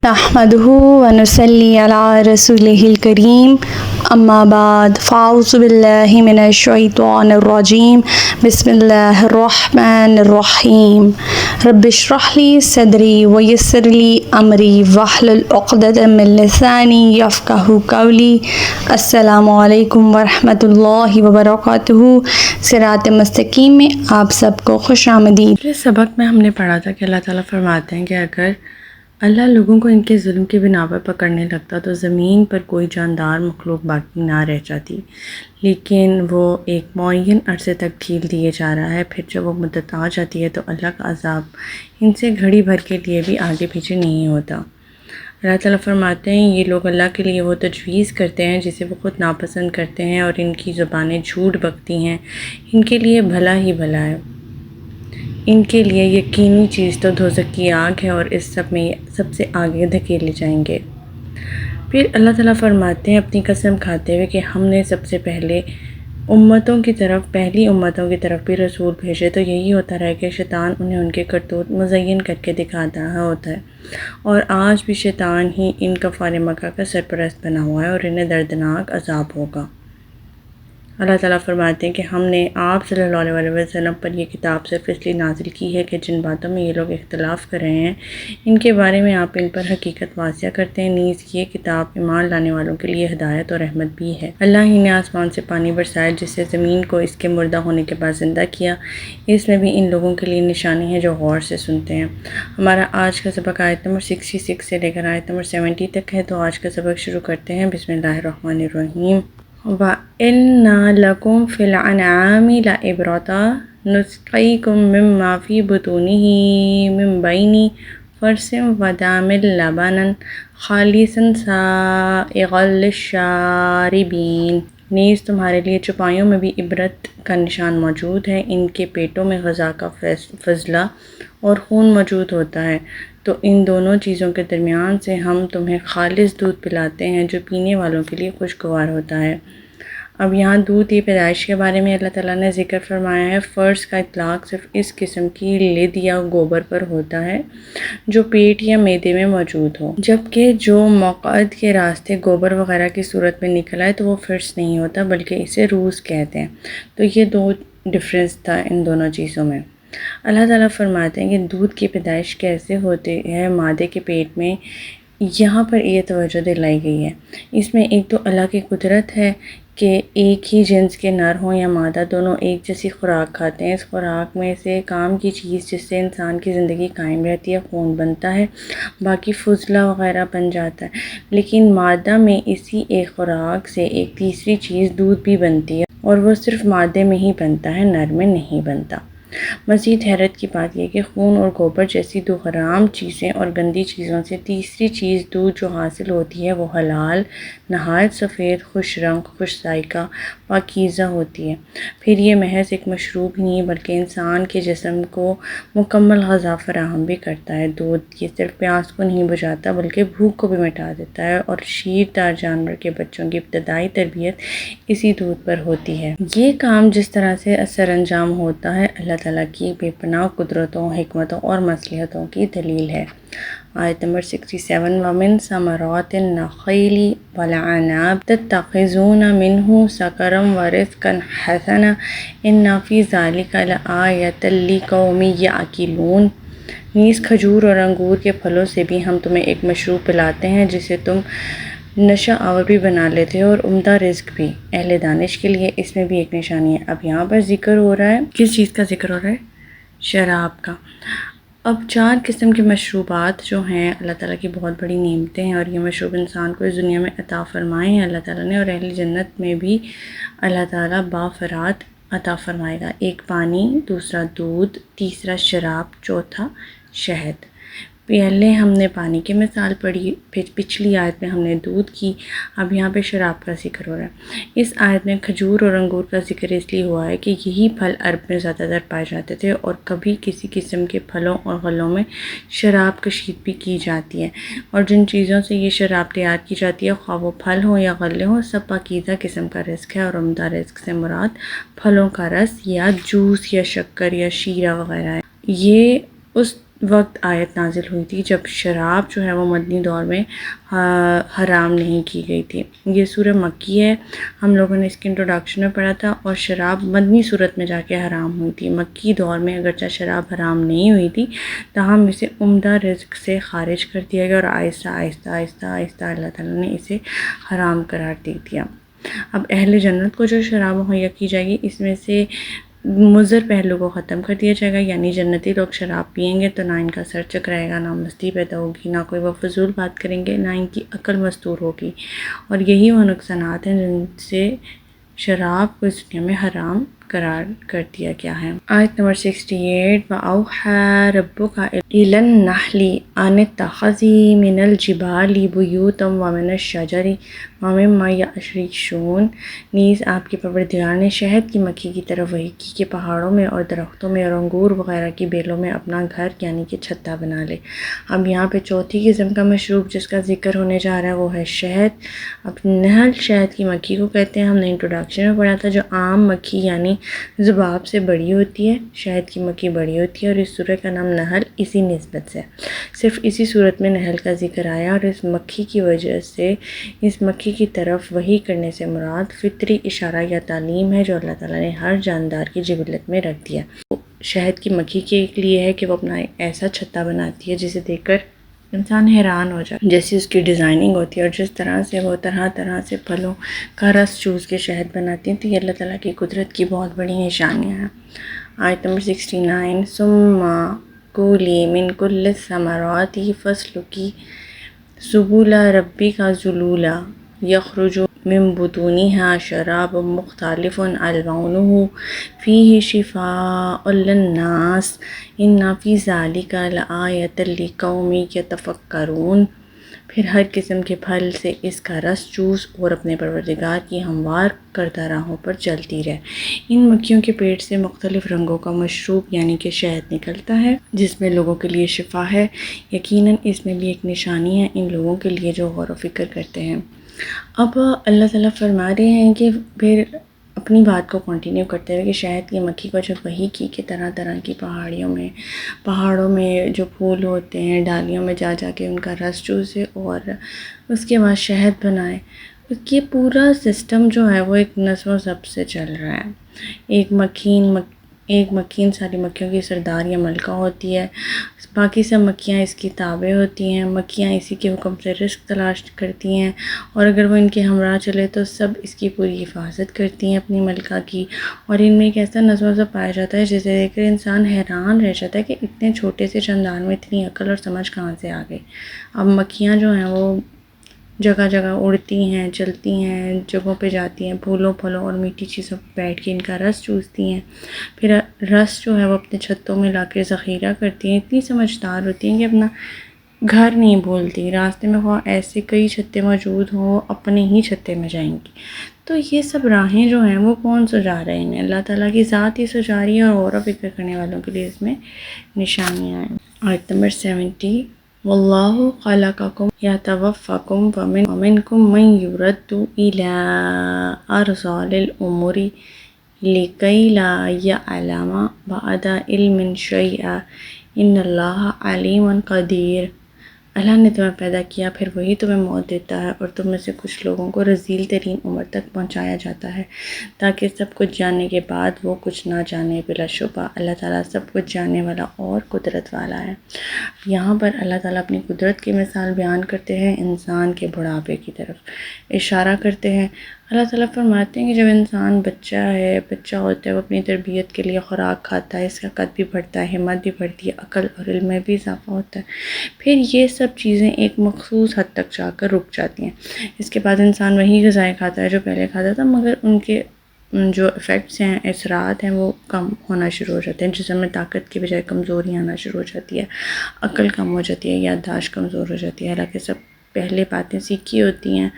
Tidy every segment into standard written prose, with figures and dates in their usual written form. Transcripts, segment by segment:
نحمده ونصلي على رسوله الكريم اما بعد فاعوذ بالله من الشيطان الرجيم بسم الله الرحمن الرحيم رب اشرح لي صدري ويسر لي امري واحلل عقدة من لساني يفقهوا قولي السلام علیکم ورحمۃ اللہ وبرکاتہ۔ صراط مستقیم میں آپ سب کو خوش آمدید۔ پچھلے سبق میں ہم نے پڑھا تھا کہ اللہ تعالیٰ فرماتے ہیں کہ اگر اللہ لوگوں کو ان کے ظلم کی بنا پر پکڑنے لگتا تو زمین پر کوئی جاندار مخلوق باقی نہ رہ جاتی، لیکن وہ ایک معین عرصے تک ڈھیل دیے جا رہا ہے۔ پھر جب وہ مدت آ جاتی ہے تو اللہ کا عذاب ان سے گھڑی بھر کے لیے بھی آگے پیچھے نہیں ہوتا۔ اللہ تعالیٰ فرماتے ہیں یہ لوگ اللہ کے لیے وہ تجویز کرتے ہیں جسے وہ خود ناپسند کرتے ہیں، اور ان کی زبانیں جھوٹ بکتی ہیں، ان کے لیے بھلا ہی بھلا ہے، ان کے لیے یقینی چیز تو دوزخ کی آگ ہے اور اس سب میں سب سے آگے دھکیلے جائیں گے۔ پھر اللہ تعالیٰ فرماتے ہیں اپنی قسم کھاتے ہوئے کہ ہم نے سب سے پہلی امتوں کی طرف بھی رسول بھیجے، تو یہی ہوتا رہا کہ شیطان انہیں ان کے کرتوت مزین کر کے دکھاتا ہوتا ہے، اور آج بھی شیطان ہی ان کفار مکہ کا سرپرست بنا ہوا ہے اور انہیں دردناک عذاب ہوگا۔ اللہ تعالیٰ فرماتے ہیں کہ ہم نے آپ صلی اللہ علیہ وسلم پر یہ کتاب صرف اس لیے نازل کی ہے کہ جن باتوں میں یہ لوگ اختلاف کر رہے ہیں ان کے بارے میں آپ ان پر حقیقت واضح کرتے ہیں، نیز یہ کتاب ایمان لانے والوں کے لیے ہدایت اور رحمت بھی ہے۔ اللہ ہی نے آسمان سے پانی برسایا جس سے زمین کو اس کے مردہ ہونے کے بعد زندہ کیا، اس میں بھی ان لوگوں کے لیے نشانی ہے جو غور سے سنتے ہیں۔ ہمارا آج کا سبق آیت نمبر 66 سے لے کر آیت نمبر 70 تک ہے، تو آج کا سبق شروع کرتے ہیں۔ بسم اللہ الرحمن الرحیم۔ وَإِنَّ لَكُمْ فِي الْأَنْعَامِ لَعِبْرَةً نُسْقِيكُم مِّمَّا فِي بُطُونِهِ مِن بَيْنِ فَرْثٍ وَدَمٍ لَبَنًا خَالِصًا سَائِغًا لِلشَّارِبِينَ۔ نیز تمہارے لیے چوپایوں میں بھی عبرت کا نشان موجود ہے، ان کے پیٹوں میں غذا کا فضلہ اور خون موجود ہوتا ہے، تو ان دونوں چیزوں کے درمیان سے ہم تمہیں خالص دودھ پلاتے ہیں جو پینے والوں کے لیے خوشگوار ہوتا ہے۔ اب یہاں دودھ کی پیدائش کے بارے میں اللہ تعالیٰ نے ذکر فرمایا ہے۔ فرض کا اطلاق صرف اس قسم کی لد یا گوبر پر ہوتا ہے جو پیٹ یا معدے میں موجود ہو، جبکہ جو مقعد کے راستے گوبر وغیرہ کی صورت میں نکل آئے تو وہ فرض نہیں ہوتا بلکہ اسے روز کہتے ہیں۔ تو یہ دو ڈفرینس تھا ان دونوں چیزوں میں۔ اللہ تعالیٰ فرماتے ہیں کہ دودھ کی پیدائش کیسے ہوتی ہے مادے کے پیٹ میں، یہاں پر یہ توجہ دلائی گئی ہے۔ اس میں ایک تو اللہ کی قدرت ہے کہ ایک ہی جنس کے نر ہوں یا مادہ دونوں ایک جیسی خوراک کھاتے ہیں، اس خوراک میں سے کام کی چیز جس سے انسان کی زندگی قائم رہتی ہے خون بنتا ہے، باقی فضلہ وغیرہ بن جاتا ہے، لیکن مادہ میں اسی ایک خوراک سے ایک تیسری چیز دودھ بھی بنتی ہے، اور وہ صرف مادے میں ہی بنتا ہے، نر میں نہیں بنتا۔ مزید حیرت کی بات یہ کہ خون اور گوبر جیسی دو حرام چیزیں اور گندی چیزوں سے تیسری چیز دودھ جو حاصل ہوتی ہے وہ حلال، نہایت سفید، خوش رنگ، خوش ذائقہ، پاکیزہ ہوتی ہے۔ پھر یہ محض ایک مشروب ہی نہیں بلکہ انسان کے جسم کو مکمل غذا فراہم بھی کرتا ہے۔ دودھ یہ صرف پیاس کو نہیں بجھاتا بلکہ بھوک کو بھی مٹا دیتا ہے، اور شیر دار جانور کے بچوں کی ابتدائی تربیت اسی دودھ پر ہوتی ہے۔ یہ کام جس طرح سے سر انجام ہوتا ہے اللہ تعالیٰ کی بے پناہ قدرتوں، حکمتوں اور مصلحتوں کی دلیل ہے۔ آیت نمبر 67۔ وَمِن ثَمَرَاتِ النَّخِيلِ وَالْأَعْنَابِ تَتَّخِذُونَ مِنْهُ سَكَرًا وَرِزْقًا حَسَنًا إِنَّ فِي ذَلِكَ لَآیَةً لِقَوْمٍ یَعْقِلُونَ۔ نیز کھجور اور انگور کے پھلوں سے بھی ہم تمہیں ایک مشروب پلاتے ہیں جسے تم نشہ آور بھی بنا لیتے ہو اور عمدہ رزق بھی، اہل دانش کے لیے اس میں بھی ایک نشانی ہے۔ اب یہاں پر ذکر ہو رہا ہے، کس چیز کا ذکر ہو رہا ہے؟ شراب کا۔ اب 4 قسم کے مشروبات جو ہیں اللہ تعالیٰ کی بہت بڑی نعمتیں ہیں، اور یہ مشروب انسان کو اس دنیا میں عطا فرمائے ہیں اللہ تعالیٰ نے، اور اہل جنت میں بھی اللہ تعالیٰ بافرات عطا فرمائے گا۔ ایک پانی، دوسرا دودھ، تیسرا شراب، چوتھا شہد۔ پہلے ہم نے پانی کی مثال پڑھی، پھر پچھلی آیت میں ہم نے دودھ کی، اب یہاں پہ شراب کا ذکر ہو رہا ہے۔ اس آیت میں کھجور اور انگور کا ذکر اس لیے ہوا ہے کہ یہی پھل عرب میں زیادہ تر پائے جاتے تھے، اور کبھی کسی قسم کے پھلوں اور غلوں میں شراب کشید بھی کی جاتی ہے، اور جن چیزوں سے یہ شراب تیار کی جاتی ہے خواہ وہ پھل ہوں یا غلے ہوں، سب پاکیزہ قسم کا رزق ہے، اور عمدہ رزق سے مراد پھلوں کا رس یا جوس یا شکر یا شیرہ وغیرہ ہے۔ یہ اس وقت آیت نازل ہوئی تھی جب شراب جو ہے وہ مدنی دور میں حرام نہیں کی گئی تھی۔ یہ سورہ مکی ہے، ہم لوگوں نے اس کی انٹروڈکشن میں پڑھا تھا، اور شراب مدنی صورت میں جا کے حرام ہوئی تھی۔ مکی دور میں اگرچہ شراب حرام نہیں ہوئی تھی تاہم اسے عمدہ رزق سے خارج کر دیا گیا، اور آہستہ آہستہ آہستہ آہستہ اللہ تعالیٰ نے اسے حرام قرار دے دیا۔ اب اہل جنت کو جو شراب مہیا کی جائے گی اس میں سے مضر پہلو کو ختم کر دیا جائے گا، یعنی جنتی لوگ شراب پئیں گے تو نہ ان کا سر چکرائے گا، نہ مستی پیدا ہوگی، نہ کوئی وہ فضول بات کریں گے، نہ ان کی عقل مستور ہوگی، اور یہی وہ نقصانات ہیں جن سے شراب کو اس دنیا میں حرام قرار کر دیا گیا ہے۔ آیت نمبر 68 وَأَوْحَى رَبُّكَ إِلَى النَّحْلِ أَنِ اتَّخِذِي مِنَ الْجِبَالِ بُيُوتًا وَمِنَ الشَّجَرِ وَمِمَّا يَعْرِشُونَ، نیز آپ کے پروردگار نے شہد کی مکھی کی طرف وحی کی کہ پہاڑوں میں اور درختوں میں اور انگور وغیرہ کی بیلوں میں اپنا گھر یعنی کہ چھتا بنا لے۔ اب یہاں پہ چوتھی قسم کا مشروب جس کا ذکر ہونے جا رہا ہے وہ ہے شہد۔ اب نحل شہد کی مکھی کو کہتے ہیں، ہم نے انٹروڈکشن میں پڑھا تھا، جو عام مکھی یعنی ذباب سے بڑی ہوتی ہے، شہد کی مکھی بڑی ہوتی ہے، اور اس سورہ کا نام نحل اسی نسبت سے، صرف اسی صورت میں نحل کا ذکر آیا، اور اس مکھی کی وجہ سے، اس مکھی کی طرف وحی کرنے سے مراد فطری اشارہ یا تعلیم ہے جو اللہ تعالیٰ نے ہر جاندار کی جبلت میں رکھ دیا۔ شہد کی مکھی کے لیے ہے کہ وہ اپنا ایسا چھتا بناتی ہے جسے دیکھ کر انسان حیران ہو جائے، جیسی اس کی ڈیزائننگ ہوتی ہے، اور جس طرح سے وہ طرح طرح سے پھلوں کا رس چوس کے شہد بناتی ہیں، تو یہ اللہ تعالیٰ کی قدرت کی بہت بڑی نشانیاں ہیں۔ آیت نمبر 69 ثم کُلِی مِن کُلِّ الثَّمَرَاتِ فَاسْلُکِی سُبُلَ رَبِّکَ ذُلُولًا یخرج من بطونها شراب مختلف الوانه فیہ شفاء للناس ان فی ذلک لآیۃ لقوم یتفکرون۔ پھر ہر قسم کے پھل سے اس کا رس چوس اور اپنے پروردگار کی ہموار کردہ راہوں پر چلتی رہ۔ ان مکھیوں کے پیٹ سے مختلف رنگوں کا مشروب یعنی کہ شہد نکلتا ہے جس میں لوگوں کے لیے شفا ہے، یقیناً اس میں بھی ایک نشانی ہے ان لوگوں کے لیے جو غور و فکر کرتے ہیں۔ اب اللہ تعالیٰ فرما رہے ہیں کہ پھر اپنی بات کو کنٹینیو کرتے ہوئے کہ شہد کی مکھی کو جب وحی کی کہ طرح طرح کی پہاڑوں میں جو پھول ہوتے ہیں ڈالیوں میں جا جا کے ان کا رس چوسے اور اس کے بعد شہد بنائے، یہ پورا سسٹم جو ہے وہ ایک نظم و ضبط سے چل رہا ہے۔ ایک مکھین ساری مکھیوں کی سردار یا ملکہ ہوتی ہے، باقی سب مکھیاں اس کی تابع ہوتی ہیں، مکھیاں اسی کے حکم سے رزق تلاش کرتی ہیں، اور اگر وہ ان کے ہمراہ چلے تو سب اس کی پوری حفاظت کرتی ہیں اپنی ملکہ کی، اور ان میں ایک ایسا نظم و ضبط پایا جاتا ہے جسے دیکھ کر انسان حیران رہ جاتا ہے کہ اتنے چھوٹے سے چندان میں اتنی عقل اور سمجھ کہاں سے آ گئی۔ اب مکھیاں جو ہیں وہ جگہ جگہ اڑتی ہیں، چلتی ہیں، جگہوں پہ جاتی ہیں، پھولوں اور میٹھی چیزوں پہ بیٹھ کے ان کا رس چوستی ہیں، پھر رس جو ہے وہ اپنے چھتوں میں لا کے ذخیرہ کرتی ہیں، اتنی سمجھدار ہوتی ہیں کہ اپنا گھر نہیں بھولتی، راستے میں خواہ ایسے کئی چھتے موجود ہوں اپنے ہی چھتے میں جائیں گی۔ تو یہ سب راہیں جو ہیں وہ کون سجا رہے ہیں؟ اللہ تعالیٰ کی ذات ہی سجا رہی ہے، اور غور و فکر کرنے والوں کے لیے اس میں نشانیاں ہیں۔ آیت نمبر 70 واللہ خلقکم یتوفاکم ومنکم من یرد الی ارذل الامور لکی لا یعلم بعد علم شیئا ان اللہ علیم قدیر۔ اللہ نے تمہیں پیدا کیا، پھر وہی تمہیں موت دیتا ہے، اور تم میں سے کچھ لوگوں کو رذیل ترین عمر تک پہنچایا جاتا ہے تاکہ سب کچھ جاننے کے بعد وہ کچھ نہ جانے۔ بلا شبہ اللہ تعالیٰ سب کچھ جاننے والا اور قدرت والا ہے۔ یہاں پر اللہ تعالیٰ اپنی قدرت کی مثال بیان کرتے ہیں انسان کے بڑھاپے کی طرف اشارہ کرتے ہیں۔ اللہ تعالیٰ فرماتے ہیں کہ جب انسان بچہ ہوتا ہے وہ اپنی تربیت کے لیے خوراک کھاتا ہے، اس کا قد بھی بڑھتا ہے، ہمت بھی بڑھتی ہے، عقل اور علم میں بھی اضافہ ہوتا ہے، پھر یہ سب چیزیں ایک مخصوص حد تک جا کر رک جاتی ہیں۔ اس کے بعد انسان وہی غذائیں کھاتا ہے جو پہلے کھاتا تھا، مگر ان کے جو ایفیکٹس ہیں، اثرات ہیں، وہ کم ہونا شروع ہو جاتے ہیں، جسم میں طاقت کی بجائے کمزوری آنا شروع ہو جاتی ہے، عقل کم ہو جاتی ہے، یادداشت کمزور ہو جاتی ہے، حالانکہ سب پہلے باتیں سیکھی ہوتی ہیں،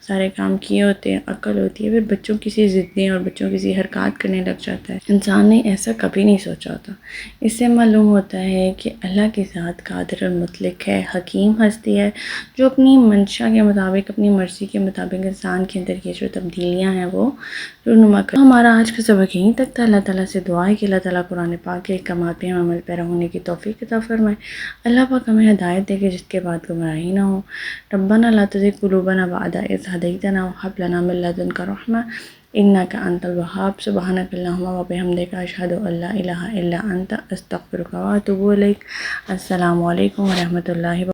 سارے کام کیے ہوتے ہیں، عقل ہوتی ہے، پھر بچوں کسی ضدیں اور بچوں کسی حرکات کرنے لگ جاتا ہے، انسان نے ایسا کبھی نہیں سوچا ہوتا۔ اس سے معلوم ہوتا ہے کہ اللہ کی ذات قادر المطلق ہے، حکیم ہستی ہے، جو اپنی منشا کے مطابق، اپنی مرضی کے مطابق انسان کے اندر یہ جو تبدیلیاں ہیں وہ رونما کر۔ ہمارا آج کا سبق یہیں تک تھا۔ اللہ تعالیٰ سے دعا ہے کہ اللہ تعالیٰ قرآن پاک کے احکامات پہ ہم عمل پیرا ہونے کی توفیق عطا فرمائے۔ اللہ پاک ہمیں ہدایت دے کہ جس کے بعد گمراہی نہ ہو۔ ربنا لا تزغ قلوبنا بعد إذ هديتنا وهب لنا من لدنك رحمة إنك أنت الوهاب سبحانك اللهم وبحمدك أشهد أن لا إله إلا أنت أستغفرك وأتوب إليك۔ السلام علیکم ورحمۃ اللہ وبرکاتہ۔